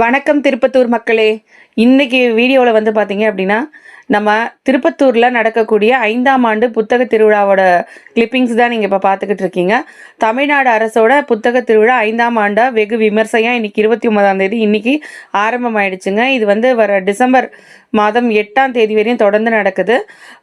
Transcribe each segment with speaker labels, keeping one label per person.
Speaker 1: வணக்கம் திருப்பத்தூர் மக்களே. இன்னைக்கு வீடியோவில் வந்து பார்த்தீங்க அப்படின்னா நம்ம திருப்பத்தூரில் நடக்கக்கூடிய 5ஆம் ஆண்டு புத்தக திருவிழாவோட கிளிப்பிங்ஸ் தான் நீங்கள் இப்போ பார்த்துக்கிட்டு இருக்கீங்க. தமிழ்நாடு அரசோட புத்தக திருவிழா 5ஆம் ஆண்டாக வெகு விமர்சையாக இன்றைக்கி 29ஆம் தேதி இன்றைக்கி ஆரம்பமாயிடுச்சுங்க. இது வந்து வர டிசம்பர் மாதம் 8ஆம் தேதி வரையும் தொடர்ந்து நடக்குது.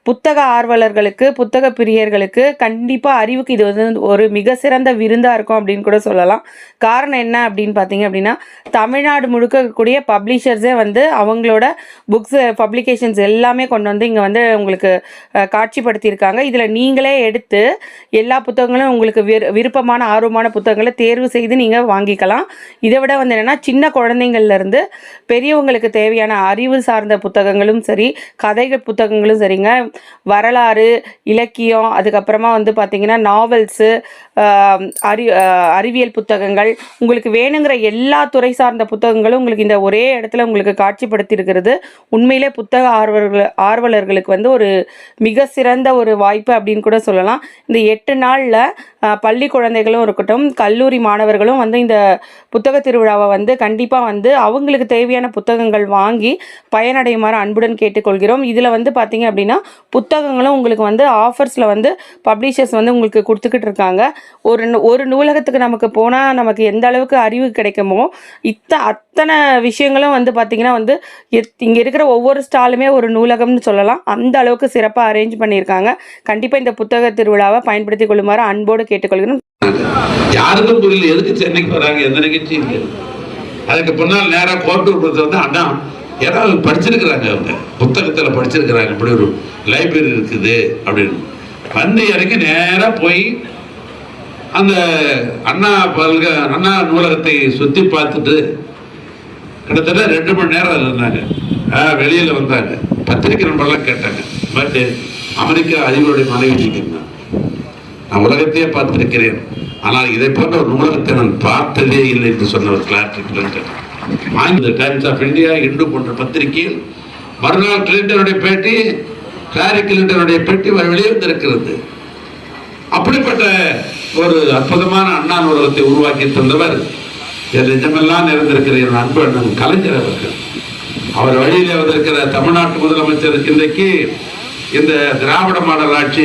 Speaker 1: புத்தக ஆர்வலர்களுக்கு புத்தக பிரியர்களுக்கு கண்டிப்பாக அறிவுக்கு இது வந்து ஒரு மிக சிறந்த விருந்தாக இருக்கும் அப்படின்னு கூட சொல்லலாம். காரணம் என்ன அப்படின்னு பார்த்தீங்க அப்படின்னா, தமிழ்நாடு முழுக்க இருக்கக்கூடிய பப்ளிஷர்ஸே வந்து அவங்களோட புக்ஸ் பப்ளிகேஷன்ஸ் எல்லாமே கொண்டு வந்து இங்கே வந்து உங்களுக்கு காட்சிப்படுத்தியிருக்காங்க. இதில் நீங்களே எடுத்து எல்லா புத்தகங்களும் உங்களுக்கு விருப்பமான ஆர்வமான புத்தகங்களை தேர்வு செய்து நீங்கள் வாங்கிக்கலாம். இதை விட வந்து என்னென்னா, சின்ன குழந்தைங்கள்லேருந்து பெரியவங்களுக்கு தேவையான அறிவு சார்ந்த புத்தகங்களும் சரி, கதைகள் புத்தகங்களும் சரிங்க, வரலாறு, இலக்கியம், அதுக்கப்புறமா வந்து பார்த்திங்கன்னா நாவல்ஸு, அறிவியல் புத்தகங்கள், உங்களுக்கு வேணுங்கிற எல்லா துறை சார்ந்த புத்தகங்களும் உங்களுக்கு இந்த ஒரே இடத்துல உங்களுக்கு காட்சிப்படுத்தியிருக்கிறது உண்மையிலே புத்தக ஆர்வலர்களுக்கு வந்து ஒரு மிக சிறந்த ஒரு வாய்ப்பு அப்படின்னு கூட சொல்லலாம். இந்த 8 நாளில் பள்ளி குழந்தைகளும் இருக்கட்டும், கல்லூரி மாணவர்களும் வந்து இந்த புத்தக திருவிழாவை வந்து கண்டிப்பாக வந்து அவங்களுக்கு தேவையான புத்தகங்கள் வாங்கி பயனடையுமாறு அன்புடன் கேட்டுக்கொள்கிறோம். இதில் வந்து பார்த்திங்க அப்படின்னா புத்தகங்களும் உங்களுக்கு வந்து ஆஃபர்ஸில் வந்து பப்ளிஷர்ஸ் வந்து உங்களுக்கு கொடுத்துக்கிட்டு இருக்காங்க. ஒரு நூலகத்துக்கு நமக்கு போனால் நமக்கு எந்த அளவுக்கு அறிவு கிடைக்குமோ அத்தனை விஷயங்களும் வந்து பார்த்திங்கன்னா வந்து இங்கே இருக்கிற ஒவ்வொரு ஸ்டாலுமே ஒரு நூலகம்னு சொல்லலாம். அந்த அளவுக்கு சிறப்பாக அரேஞ்ச் பண்ணியிருக்காங்க. கண்டிப்பாக இந்த புத்தக திருவிழாவை பயன்படுத்திக் கொள்ளுமாறு அன்போடு கேட்டுக்கொள்கிறோம்.
Speaker 2: யாருக்கும் புரியல எதுக்கு சென்னைக்கு வராங்க, எந்த நிகழ்ச்சி இருக்கு. அதுக்கு பின்னால் நேராக கோட்டூர் வந்து அண்ணா யாராவது படிச்சிருக்கிறாங்க, அவங்க புத்தகத்தில் படிச்சிருக்கிறாங்க, இப்படி ஒரு லைப்ரரி இருக்குது அப்படின்னு வந்து இறங்கி நேராக போய் அந்த அண்ணா நூலகத்தை சுற்றி பார்த்துட்டு கிட்டத்தட்ட 2 மணி நேரம் இருந்தாங்க. வெளியில் வந்தாங்க. பத்திரிகை நண்பர்லாம் கேட்டாங்க, பட் அமெரிக்கா அதிபருடைய மனைவி நீங்கன்னா நான் உலகத்தையே பார்த்திருக்கிறேன், ஆனால் இதை போன்ற ஒரு நூலகத்தை நான் பார்த்ததே இல்லை என்று சொன்னவர் கிளார்க் கிளின்டன். ஆங்கில டைம்ஸ் ஆஃப் இந்தியா, இந்து போன்ற பத்திரிகையில் மறுநாள் கிளின்டனுடைய பேட்டி, கிளார்க் கிளின்டனுடைய பேட்டி வெளிவந்திருக்கிறது. அப்படிப்பட்ட ஒரு அற்புதமான அண்ணா நூலகத்தை உருவாக்கி தந்தவர் என் நிஜமெல்லாம் நிறைந்திருக்கிற என் அன்பு அண்ணன் கலைஞர் அவர்கள். அவர் வழியில் வந்திருக்கிற தமிழ்நாட்டு முதலமைச்சர் இன்றைக்கு இந்த திராவிட மாடல் ஆட்சி